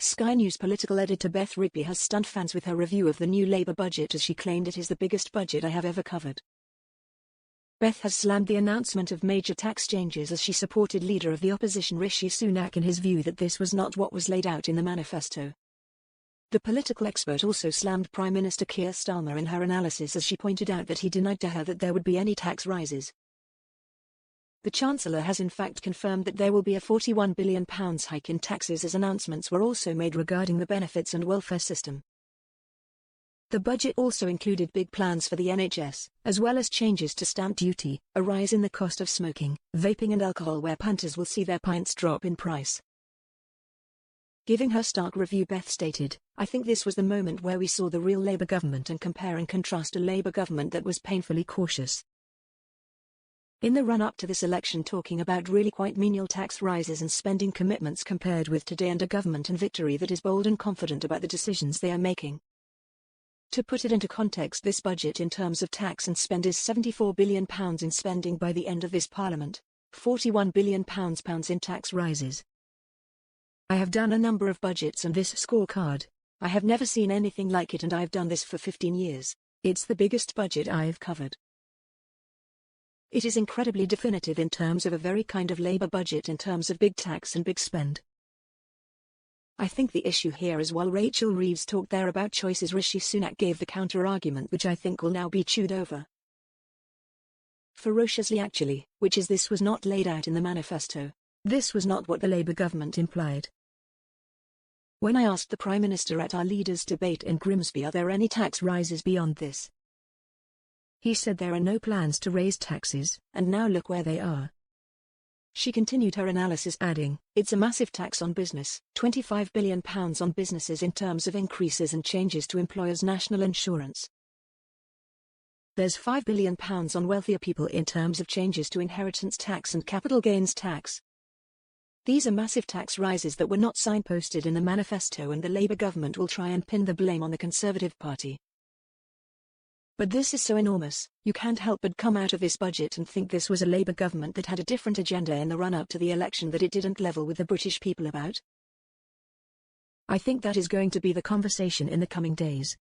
Sky News political editor Beth Rigby has stunned fans with her review of the new Labour budget as she claimed it is the biggest budget I have ever covered. Beth has slammed the announcement of major tax changes as she supported leader of the opposition Rishi Sunak in his view that this was not what was laid out in the manifesto. The political expert also slammed Prime Minister Keir Starmer in her analysis as she pointed out that he denied to her that there would be any tax rises. The Chancellor has in fact confirmed that there will be a £41 billion hike in taxes as announcements were also made regarding the benefits and welfare system. The budget also included big plans for the NHS, as well as changes to stamp duty, a rise in the cost of smoking, vaping and alcohol where punters will see their pints drop in price. Giving her stark review, Beth stated, "I think this was the moment where we saw the real Labour government and compare and contrast a Labour government that was painfully cautious in the run-up to this election, talking about really quite menial tax rises and spending commitments compared with today, and a government in victory that is bold and confident about the decisions they are making." To put it into context, this budget in terms of tax and spend is £74 billion in spending by the end of this Parliament, £41 billion in tax rises. "I have done a number of budgets and this scorecard, I have never seen anything like it, and I've done this for 15 years. It's the biggest budget I've covered. It is incredibly definitive in terms of a very kind of Labour budget in terms of big tax and big spend. I think the issue here is while Rachel Reeves talked there about choices, Rishi Sunak gave the counter-argument which I think will now be chewed over ferociously actually, which is this was not laid out in the manifesto. This was not what the Labour government implied. When I asked the Prime Minister at our leaders' debate in Grimsby, are there any tax rises beyond this? He said there are no plans to raise taxes, and now look where they are. She continued her analysis adding, it's a massive tax on business, £25 billion on businesses in terms of increases and changes to employers' national insurance. There's £5 billion on wealthier people in terms of changes to inheritance tax and capital gains tax. These are massive tax rises that were not signposted in the manifesto, and the Labour government will try and pin the blame on the Conservative Party. But this is so enormous, you can't help but come out of this budget and think this was a Labour government that had a different agenda in the run-up to the election that it didn't level with the British people about. I think that is going to be the conversation in the coming days.